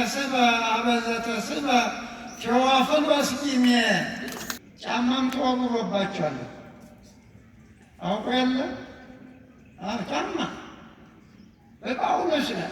ስበ አበዘተ ስበ ቴዎፍሎስ ጊሜ ጫማም ተወርውሮባቸዋል። አውቆ የለ ጫማ በጳውሎስ ላይ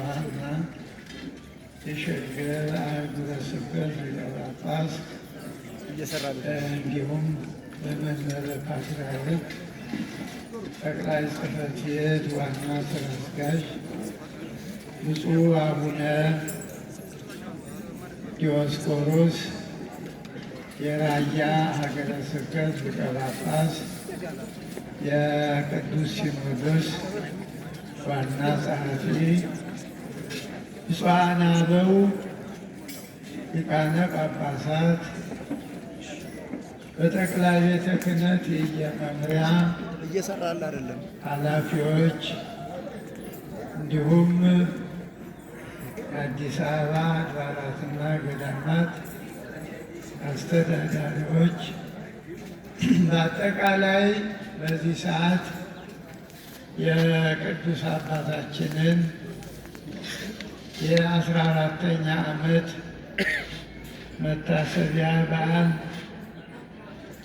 ዋና የሸገር አህጉረ ስብከት ሊቀ ጳጳስ እንዲሁም በመንበረ ፓትርያርክ ጠቅላይ ጽሕፈት ቤት ዋና ስራ አስኪያጅ ብፁዕ አቡነ ዲዮስቆሮስ የራያ ሀገረ ስብከት ሊቀ ጳጳስ፣ የቅዱስ ሲኖዶስ ዋና ጸሐፊ፣ ብፁዓን አበው ሊቃነ ጳጳሳት፣ በጠቅላይ ቤተ ክህነት የመምሪያ ኃላፊዎች እንዲሁም የአዲስ አበባ አድባራትና ገዳማት አስተዳዳሪዎች፣ በአጠቃላይ በዚህ ሰዓት የቅዱስ አባታችንን የ14ኛ ዓመት መታሰቢያ በዓል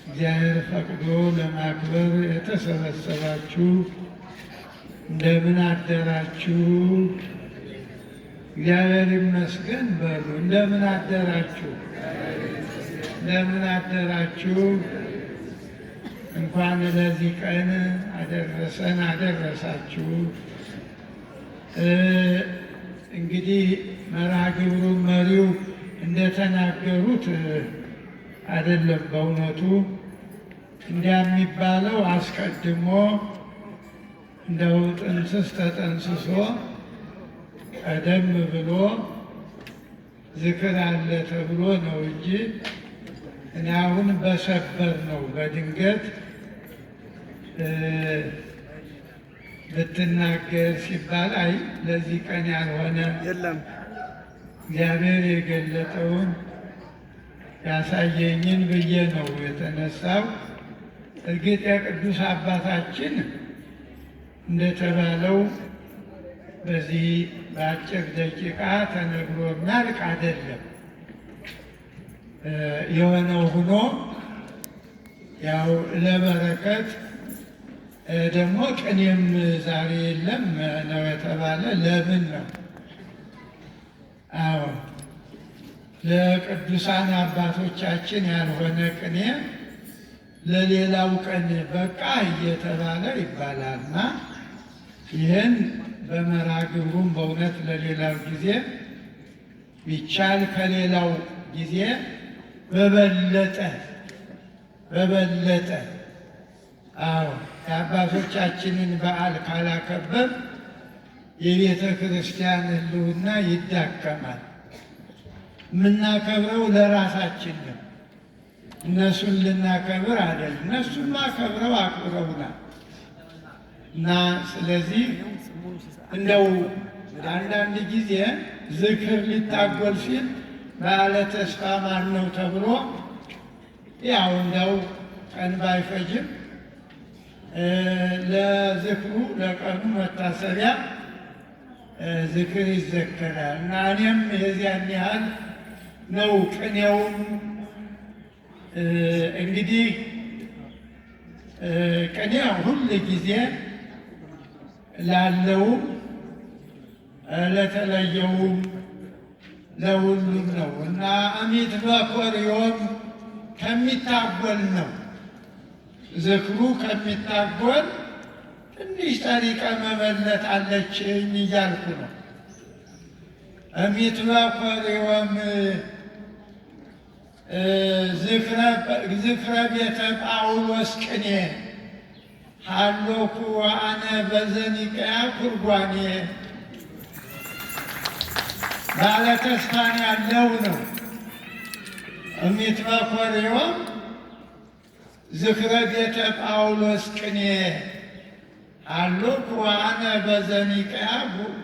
እግዚአብሔር ፈቅዶ ለማክበር የተሰበሰባችሁ እንደምን አደራችሁ? እግዚአብሔር ይመስገን በሉ። እንደምን አደራችሁ? እንደምን አደራችሁ? እንኳን ለዚህ ቀን አደረሰን አደረሳችሁ። እንግዲህ መርሃ ግብሩ መሪው እንደተናገሩት አይደለም። በእውነቱ እንዲያ የሚባለው አስቀድሞ እንደው ጥንስስ ተጠንስሶ ቀደም ብሎ ዝክር አለ ተብሎ ነው እንጂ እኔ አሁን በሰበር ነው በድንገት ልትናገር ሲባል አይ ለዚህ ቀን ያልሆነ የለም እግዚአብሔር የገለጠውን ያሳየኝን ብዬ ነው የተነሳው። እርግጥ የቅዱስ አባታችን እንደተባለው በዚህ በአጭር ደቂቃ ተነግሮ የሚያልቅ አይደለም። የሆነው ሆኖ ያው ለበረከት ደግሞ ቅኔም ዛሬ የለም ነው የተባለ። ለምን ነው? አዎ ለቅዱሳን አባቶቻችን ያልሆነ ቅኔ ለሌላው ቀን በቃ እየተባለ ይባላልና ይህን በመርሃ ግብሩም በእውነት ለሌላው ጊዜ ቢቻል ከሌላው ጊዜ በበለጠ አዎ የአባቶቻችንን በዓል ካላከበር የቤተ ክርስቲያን ሕልውና ይዳከማል። የምናከብረው ለራሳችን ነው። እነሱን ልናከብር አይደል። እነሱማ ከብረው አክብረውናል እና ስለዚህ እንደው አንዳንድ ጊዜ ዝክር ሊታጎል ሲል በዓለ ተስፋ ማን ነው ተብሎ ያው እንደው ቀን ባይፈጅም ለዝክሩ ለቀኑ መታሰቢያ ዝክር ይዘከራል እና እኔም የዚያን ያህል ነው። ቅኔውም እንግዲህ ቅኔ ሁል ጊዜ ላለውም ለተለየውም ለሁሉም ነው እና አሚት በኮርዮም ከሚታጎል ነው ዝክሩ ከሚታጎል ትንሽ ጠሪቀ መበለት አለችኝ እያልኩ ነው። እሚት በኮርዮም ዝክረ ቤተ ጳውሎስ ቅኔ ሀሎኩ አነ በዘኒቅያ ኩርጓኔ ባለ ተስፋን ያለው ነው። እሚት በኮርዮም ዝክረ ቤተ ጳውሎስ ቅኔ ሀሎኩ አነ በዘኒቅያ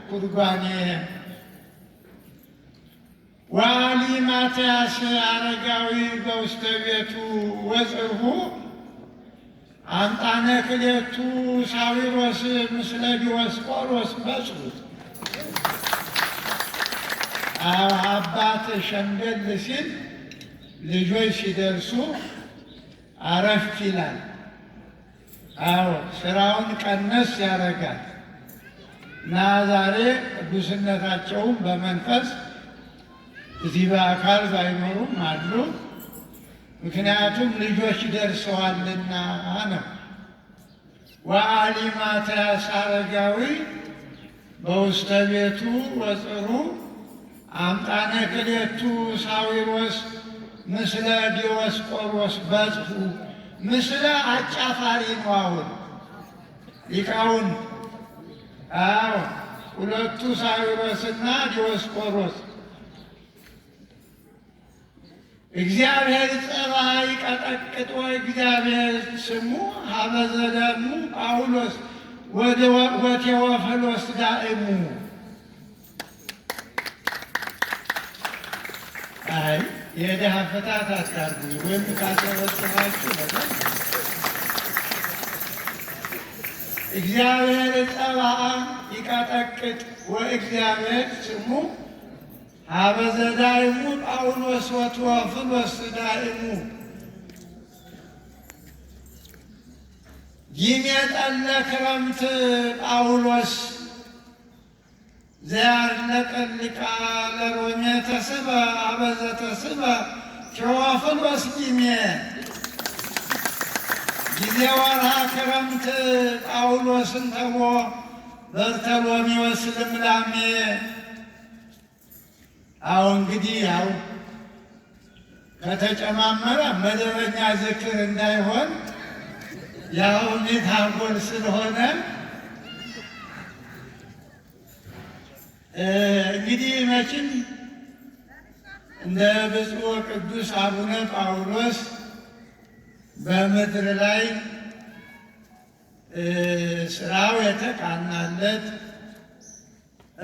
ኩርጓኔ ዋሊ ማትያስ አረጋዊ በውስተ ቤቱ ወጽርሁ አምጣነ ክሌቱ ሳዊሮስ ምስለ ዲዮስቆሮስ በጽሑፍ አባት ሸምገል ሲል ልጆች ሲደርሱ አረፍ ይላል። አዎ ስራውን ቀነስ ያደርጋል። እና ዛሬ ቅዱስነታቸውም በመንፈስ እዚህ በአካል ባይኖሩም አሉ። ምክንያቱም ልጆች ደርሰዋልና ነው። ወአሊማትያስ አረጋዊ በውስተ ቤቱ ወጽሩ አምጣነ ክልኤቱ ሳዊሮስ ምስለ ዲዮስቆሮስ በጽሑ ምስለ አጫፋሪ ነው። አሁን ሊቃውን ሁለቱ ሳዊሮስና ዲዮስቆሮስ እግዚአብሔር ጸባይ ቀጠቅጦ እግዚአብሔር ስሙ ሀበዘደሙ ጳውሎስ ወቴዎፍሎስ ዳእሙ። አይ የድሃ ፍታት አታርጉ ወይም ካሰበስባችሁ በጣም እግዚአብሔር ጸባአ ይቀጠቅጥ ወእግዚአብሔር ስሙ ሀበዘዳእሙ ጳውሎስ ወቴዎፍሎስ ዳእሙ። ይሜጠለ ክረምት ጳውሎስ ዘያርለቀልቃ ለሮሜ ተስበ አበዘ ተስበ ቴዎፍሎስ ጊሜ። ጊዜ ወርሃ ክረምት ጳውሎስን ተቦ በርተሎሜዎስ ልምላሜ። እንግዲህ ከተጨማመረ መደበኛ ዝክር እንዳይሆን ሜታጎል ስለሆነ እንግዲህ መቼም እንደ ብፁዕ ቅዱስ አቡነ ጳውሎስ በምድር ላይ ስራው የተቃናለት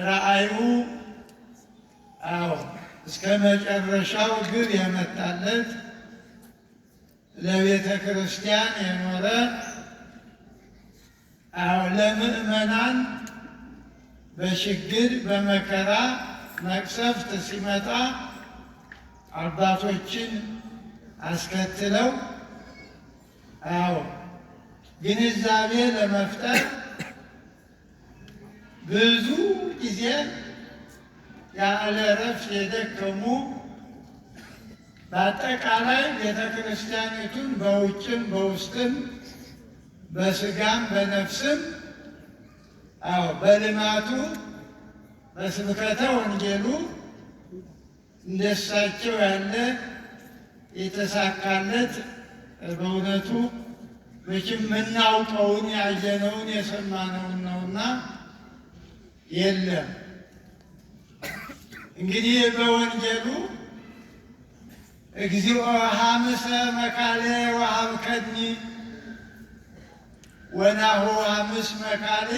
ራእዩ እስከ መጨረሻው ግብ የመጣለት ለቤተ ክርስቲያን የኖረ ለምእመናን በችግር በመከራ መቅሰፍት ሲመጣ አባቶችን አስከትለው ግንዛቤ ለመፍጠር ብዙ ጊዜ ያለ እረፍት የደከሙ በአጠቃላይ ቤተ ክርስቲያኒቱን በውጭም በውስጥም በስጋም በነፍስም በልማቱ በስብከተ ወንጌሉ እንደሳቸው ያለ የተሳካለት በእውነቱ መቼም የምናውቀውን ያየነውን የሰማነውን ነውና የለም። እንግዲህ በወንጌሉ እግዚኦ ሐምሰ መካሌ ወሀብከኒ ወናሁ ሐምስ መካሌ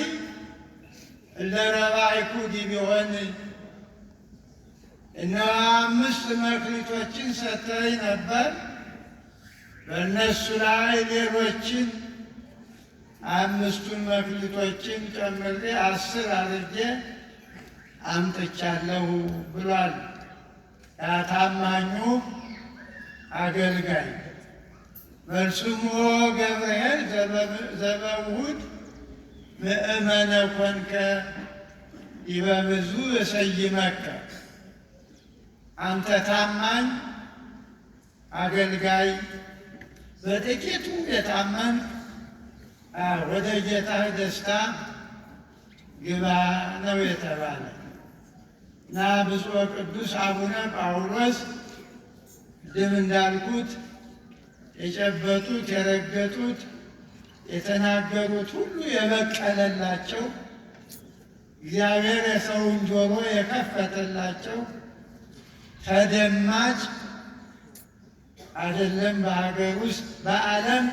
ለረባይኩ ዲቢሆን። እነሆ 5 መክሊቶችን ሰጥተኸኝ ነበር፣ በእነሱ ላይ ሌሎችን 5ቱን መክሊቶችን ጨምሬ 10 አድርጌ አምጥቻለሁ ብሏል። ታማኙ አገልጋይ መልሱም ገብርኤል ዘበውሁድ ምእመነ ኮንከ ይበብዙ እሰይመከ። አንተ ታማኝ አገልጋይ በጥቂቱ የታመን ወደ ጌታህ ደስታ ግባ ነው የተባለ እና ብፁዕ ቅዱስ አቡነ ጳውሎስ ድም እንዳልኩት የጨበጡት የረገጡት የተናገሩት ሁሉ የበቀለላቸው እግዚአብሔር የሰውን ጆሮ የከፈተላቸው ተደማጭ አይደለም በሀገር ውስጥ በዓለም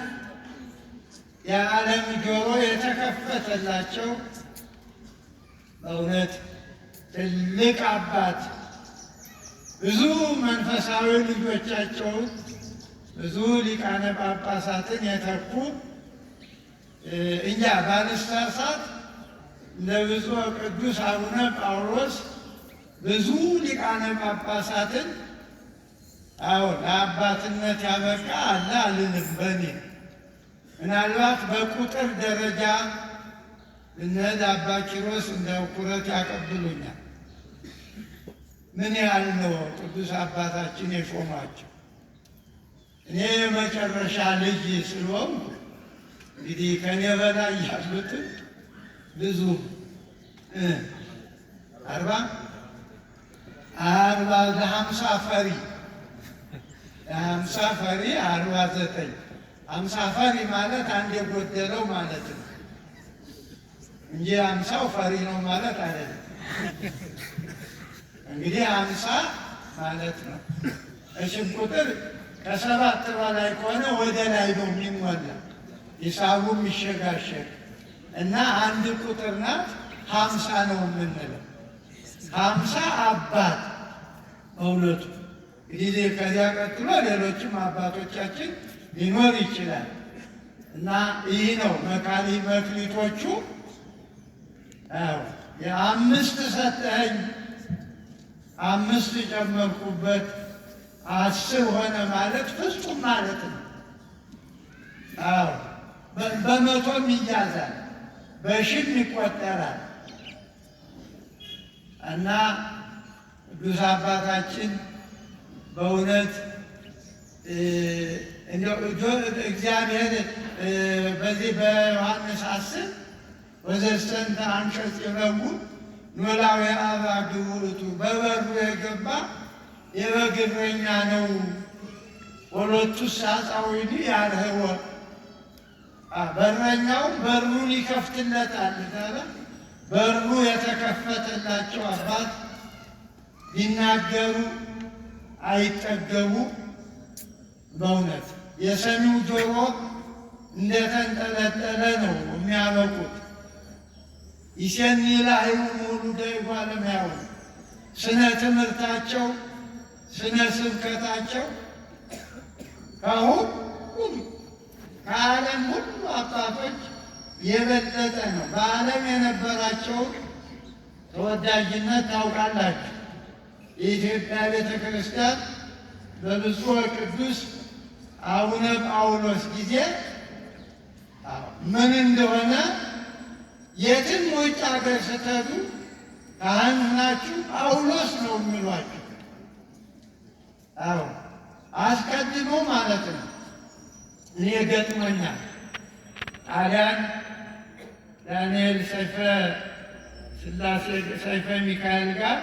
የዓለም ጆሮ የተከፈተላቸው በእውነት ትልቅ አባት ብዙ መንፈሳዊ ልጆቻቸውን ብዙ ሊቃነ ጳጳሳትን የተኩ እኛ ባልሳሳት ለብፁዕ ቅዱስ አቡነ ጳውሎስ ብዙ ሊቃነ ጳጳሳትን ለአባትነት ያበቃ አለ አልልም። በእኔ ምናልባት በቁጥር ደረጃ ብንሄድ አባ ኪሮስ እንደ ኩረት ያቀብሉኛል። ምን ያህል ነው ቅዱስ አባታችን የሾሟቸው። እኔ የመጨረሻ ልጅ ስለሆንኩ እንግዲህ ከኔ በላይ ያሉትን ብዙ 50 ፈሪ 49 50 ፈሪ ማለት አንድ የጎደለው ማለት ነው እንጂ 50 ፈሪ ነው ማለት አይደለም። እንግዲህ 50 ማለት ነው። እሺም ቁጥር ከ7 በላይ ከሆነ ወደ ላይ ነው የሚሞላ ሂሳቡ የሚሸጋሸግ እና አንድ ቁጥር ናት። 50 ነው የምንለው 50 አባት በእውነቱ እንግዲህ ከዚያ ቀጥሎ ሌሎችም አባቶቻችን ሊኖር ይችላል እና ይህ ነው መክሊቶቹ። የ5 ሰጠኸኝ 5 ጨመርኩበት 10 ሆነ ማለት ፍጹም ማለት ነው። በመቶም ይያዛል፣ በሺም ይቆጠራል እና ቅዱስ አባታችን በእውነት እግዚአብሔር በዚህ በዮሐንስ 10 ወዘስተንተ አንቀጽ ይበጉ ኖላዊ አባግዕ ውእቱ በበሩ የገባ የበግ እረኛ ነው። ወሎቱሰ አጻውዒኒ ያርህዎ በረኛው በሩን ይከፍትለታል። በሩ የተከፈተላቸው አባት ቢናገሩ አይጠገቡ። በእውነት የሰሚው ጆሮ እንደተንጠለጠለ ነው የሚያበቁት። ይሴኒ ላህዩ ውሉደ እጓለ እመሕያው ስነ ትምህርታቸው ስነ ስብከታቸው ከሁሉም ከዓለም ሁሉ አባቶች የበለጠ ነው። በዓለም የነበራቸውን ተወዳጅነት ታውቃላችሁ። የኢትዮጵያ ቤተ ክርስቲያን በብፁዕ ቅዱስ አቡነ ጳውሎስ ጊዜ ምን እንደሆነ የትም ውጭ ሀገር ስትሄዱ ካህን ናችሁ ጳውሎስ ነው የሚሏችሁ። አስቀድሞ ማለት ነው። እኔ ገጥሞኛል። ጣሊያን ዳንኤል ሰይፈ ሥላሴ ሰይፈ ሚካኤል ጋር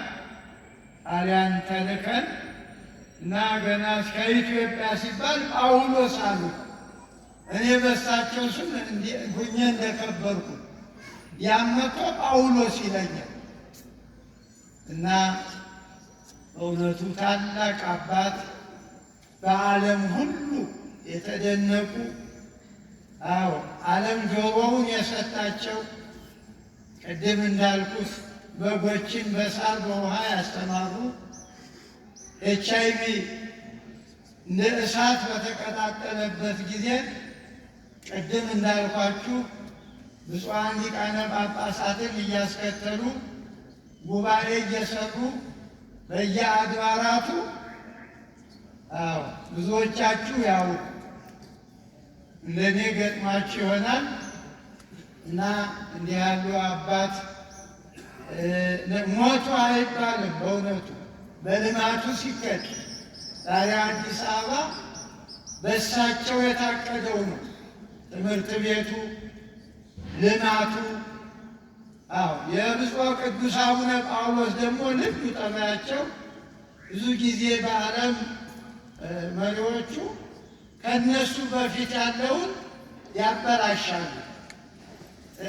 ጣሊያን ተልከን እና ገና እስከ ኢትዮጵያ ሲባል ጳውሎስ አሉ። እኔ በሳቸው ስም ሁኜ እንደከበርኩ ያመቶ ጳውሎስ ይለኛል እና በእውነቱ ታላቅ አባት በዓለም ሁሉ የተደነቁ ዓለም ጆሮውን የሰጣቸው ቅድም እንዳልኩት በጎችን በሳር በውሃ ያስተማሩ HIV እንደ እሳት በተቀጣጠለበት ጊዜ ቅድም እንዳልኳችሁ ብፁዓን ሊቃነ ጳጳሳትን እያስከተሉ ጉባኤ እየሰሩ በየአድባራቱ ብዙዎቻችሁ ያው እንደኔ ገጥማችሁ ይሆናል እና እንዲህ ያሉ አባት ሞቱ አይባልም። በእውነቱ በልማቱ ሲከድ ዛሬ አዲስ አበባ በእሳቸው የታቀደው ነው። ትምህርት ቤቱ፣ ልማቱ። የብፁዕ ቅዱስ አቡነ ጳውሎስ ደግሞ ልዩ ጠባያቸው ብዙ ጊዜ በዓለም መሪዎቹ ከነሱ በፊት ያለውን ያበላሻሉ፣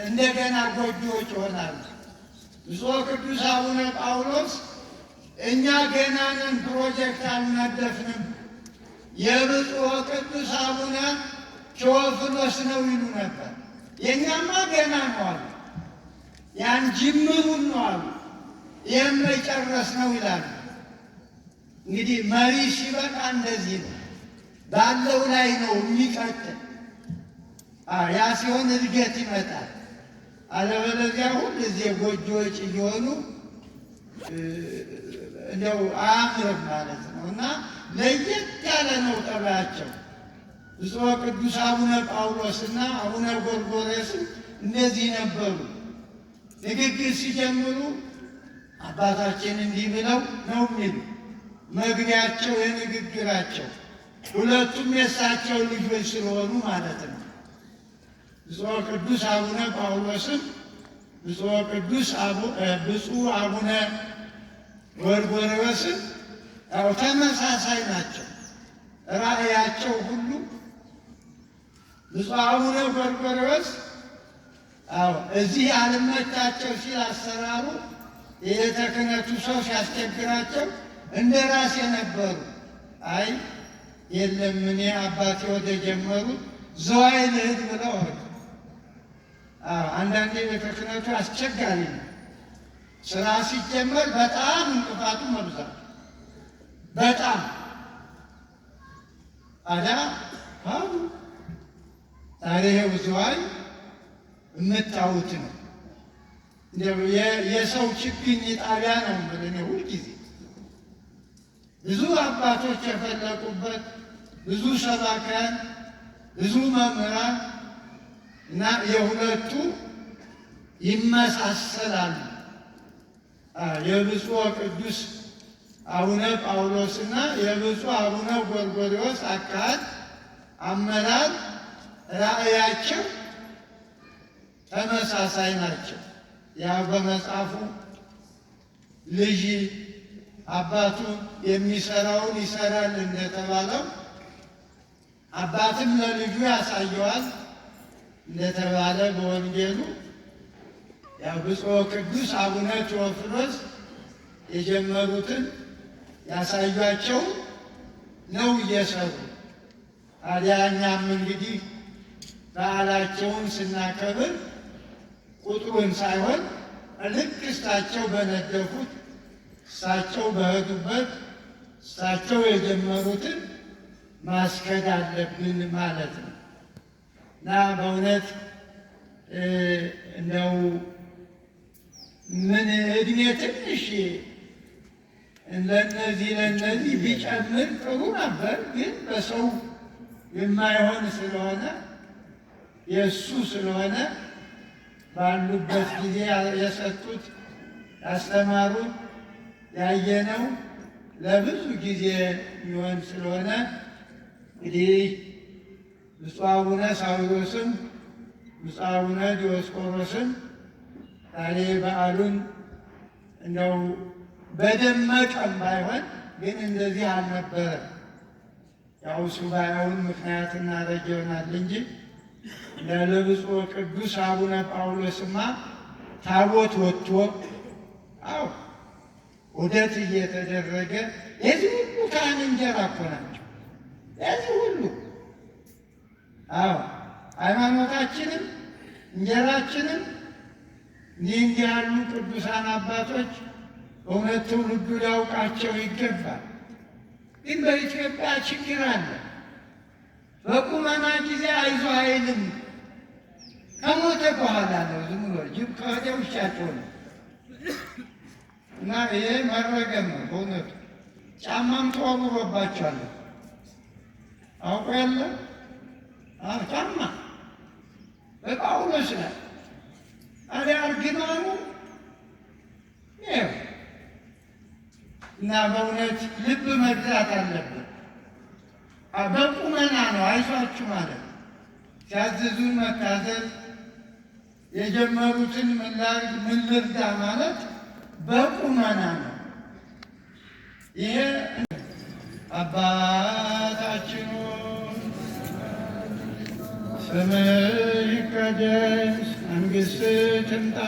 እንደገና ጎጆዎች ይሆናሉ። ብፁዕ ቅዱስ አቡነ ጳውሎስ እኛ ገና ነን፣ ፕሮጀክት አልነደፍንም፣ የብፁዕ ቅዱስ አቡነ ቴዎፍሎስ ነው ይሉ ነበር። የእኛማ ገና ነው አሉ። ያን ጅምሩን ነው አሉ። ይህም መጨረስ ነው ይላሉ። እንግዲህ መሪ ሲበቃ እንደዚህ ነው፣ ባለው ላይ ነው የሚቀጥል። ያ ሲሆን እድገት ይመጣል። አለበለዚያ ሁልጊዜ ጎጆዎች እየሆኑ እንደው አያምርም ማለት ነው እና ለየት ያለ ነው ጠባያቸው። ብፁዕ ቅዱስ አቡነ ጳውሎስና አቡነ ጎርጎርዮስም እንደዚህ ነበሩ። ንግግር ሲጀምሩ አባታችን እንዲህ ብለው ነው የሚሉ መግቢያቸው የንግግራቸው። ሁለቱም የእሳቸው ልጆች ስለሆኑ ማለት ነው። ብፁዕ ቅዱስ አቡነ ጳውሎስም ብፁዕ አቡነ ጎርጎርዮስም ያው ተመሳሳይ ናቸው። ራእያቸው ሁሉ ብፁዕ አቡነ ጎርጎርዮስ እዚህ አልመቻቸው ሲል አሰራሩ የቤተ ክህነቱ ሰው ሲያስቸግራቸው እንደ ራሴ ነበሩ። አይ የለም እኔ አባቴ ወደ ጀመሩት ዘዋይ ልሂድ ብለው ሆነ። አንዳንዴ ቤተ ክህነቱ አስቸጋሪ ነው። ስራ ሲጀመር በጣም እንቅፋቱ መብዛት በጣም ታዲያ ዛሬ ይኸው ዝዋይ የምታዩት ነው። የሰው ችግኝ ጣቢያ ነው የምልህ እኔ ሁልጊዜ ብዙ አባቶች የፈለቁበት ብዙ ሰባክያን ብዙ መምህራን እና የሁለቱ ይመሳሰላሉ። የብፁዕ ቅዱስ አቡነ ጳውሎስና የብፁዕ አቡነ ጎርጎርዮስ አካሄድ፣ አመራር፣ ራእያቸው ተመሳሳይ ናቸው። ያው በመጽሐፉ ልጅ አባቱ የሚሰራውን ይሰራል እንደተባለው አባትም ለልጁ ያሳየዋል እንደተባለ በወንጌሉ ያው ብፁዕ ቅዱስ አቡነ ቴዎፍሎስ የጀመሩትን ያሳዩአቸው ነው እየሰሩ። ታዲያ እኛም እንግዲህ በዓላቸውን ስናከብር ቁጥሩን ሳይሆን ልክ እሳቸው በነደፉት እሳቸው በሄዱበት እሳቸው የጀመሩትን ማስከድ አለብን ማለት ነው እና በእውነት እንደው ምን እድሜ ትንሽ ለነዚህ ቢጨምር ጥሩ ነበር፣ ግን በሰው የማይሆን ስለሆነ የእሱ ስለሆነ ባሉበት ጊዜ የሰጡት ያስተማሩት ያየነው ለብዙ ጊዜ የሚሆን ስለሆነ እንግዲህ ብፁዕ አቡነ ሳዊሮስም ብፁዕ አቡነ ዲዮስቆሮስም ዛሬ በዓሉን እንደው በደመቀም ባይሆን ግን እንደዚህ አልነበረም። ያው ሱባኤውን ምክንያት እናደርግ ይሆናል እንጂ ለብፁዕ ቅዱስ አቡነ ጳውሎስማ ታቦት ወጥቶ ዑደት እየተደረገ የዚህ ሁሉ ካህን እንጀራ እኮ ናቸው። የዚህ ሁሉ ሃይማኖታችንም እንጀራችንም እንዲህ ያሉ ቅዱሳን አባቶች በእውነት ትውልዱ ሊያውቃቸው ይገባል። ግን በኢትዮጵያ ችግር አለ። በቁመና ጊዜ አይዞ አይልም። ከሞተ በኋላ ነው ዝም ብሎ ጅብ ከወደ ውሻቸው ነው እና ይሄ መረገም ነው በእውነቱ። ጫማም ተወርውሮባቸዋል። አውቆ ያለ ጫማ በጳውሎስ ላይ ታዲያ እርግማኑ ይኸው እና በእውነት ልብ መግዛት አለብን። በቁመና ነው አይዟችሁ ማለት ሲያዝዙን መታዘዝ፣ የጀመሩትን ምን ልርዳ ማለት በቁመና ነው። ይሄ አባታችን ስምህ ይቀደስ፣ መንግሥትህ ትምጣ፣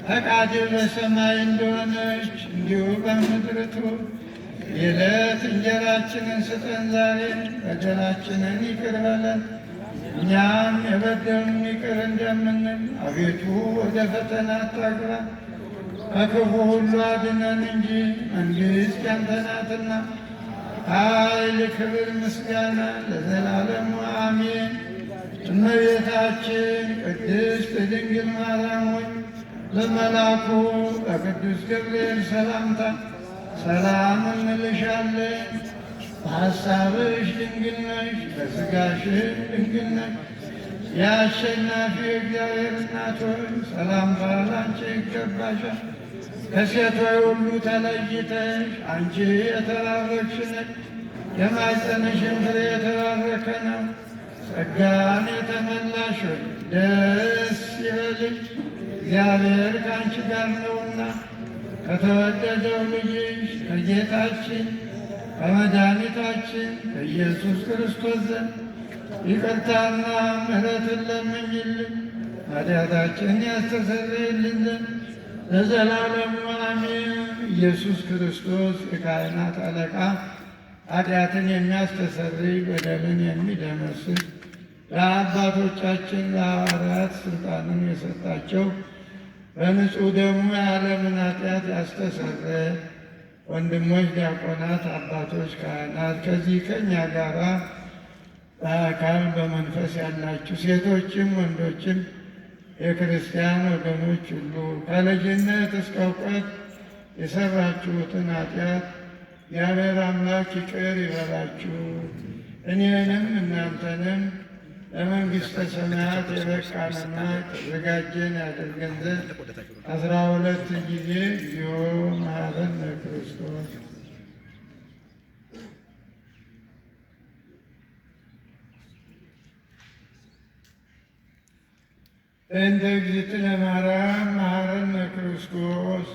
ፈቃድህ በሰማይ እንደሆነች እንዲሁ በምድር ትሁን። የዕለት እንጀራችንን ስጠን ዛሬ፣ በደላችንን ይቅር በለን እኛም የበደሉንን ይቅር እንደምንል፣ አቤቱ ወደ ፈተና አታግባን ከክፉ ሁሉ አድነን እንጂ መንግሥት ያንተ ናትና፣ ኃይል፣ ክብር፣ ምስጋና ለዘላለሙ አሜን። እመቤታችን ቅድስት ድንግል ማርያም ሆይ በመልአኩ በቅዱስ ገብርኤል ሰላምታ ሰላም እንልሻለን። በሐሳብሽ ድንግል ነሽ፣ በሥጋሽም ድንግል ነሽ። የአሸናፊ እግዚአብሔር እናት ሆይ ሰላምታ ላንቺ ይገባሻል። ከሴቶች ሁሉ ተለይተሽ አንቺ የተባረክሽ ነሽ፣ የማኅፀንሽም ፍሬ የተባረከ ነው። ጸጋን የተመላሽ ሆይ ደስ ይበልሽ፣ እግዚአብሔር ከአንቺ ጋር ነውና ከተወደደው ልጅሽ ከጌታችን ከመድኃኒታችን ከኢየሱስ ክርስቶስ ዘንድ ይቅርታና ምሕረትን ለምኝልን ኃጢአታችንን ያስተሰርይልን ዘንድ ለዘላለሙ አሜን። ኢየሱስ ክርስቶስ የካህናት አለቃ ኃጢአትን የሚያስተሰርይ በደልን የሚደመስስ ለአባቶቻችን ለሐዋርያት ሥልጣንን የሰጣቸው በንጹሕ ደሙ የዓለምን ኃጢአት ያስተሰረየ ወንድሞች ዲያቆናት፣ አባቶች ካህናት፣ ከዚህ ከእኛ ጋራ በአካል በመንፈስ ያላችሁ ሴቶችም ወንዶችም የክርስቲያን ወገኖች ሁሉ ከልጅነት እስከ እውቀት የሰራችሁትን ኃጢአት እግዚአብሔር አምላክ ይቅር ይበላችሁ፣ እኔንም እናንተንም ለመንግሥተ ሰማያት የበቃንና የተዘጋጀን ያደርገን ዘንድ 12 ጊዜ እግዚኦ መሐረነ ክርስቶስ። እንደ እግዝእትነ ማርያም መሐረነ ክርስቶስ።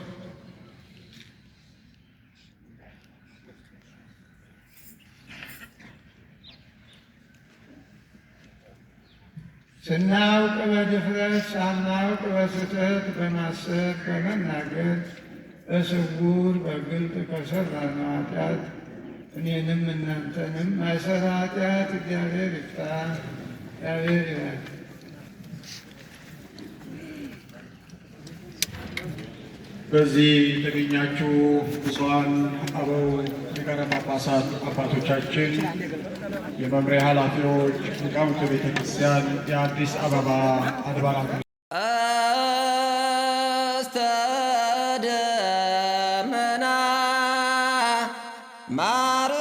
ስናውቅ በድፍረት ሳናውቅ በስህተት በማሰብ በመናገር በስውር በግልጥ ከሠራነው ኃጢአት እኔንም እናንተንም ማይሠራ ኃጢአት እግዚአብሔር ይፍታ። እግዚአብሔር ይባርክ። በዚህ የተገኛችሁ ብፁዓን አበው ሊቃነ ጳጳሳት አባቶቻችን፣ የመምሪያ ኃላፊዎች፣ ሊቃውንተ ቤተ ክርስቲያን፣ የአዲስ አበባ አድባራት አስተደመና ማር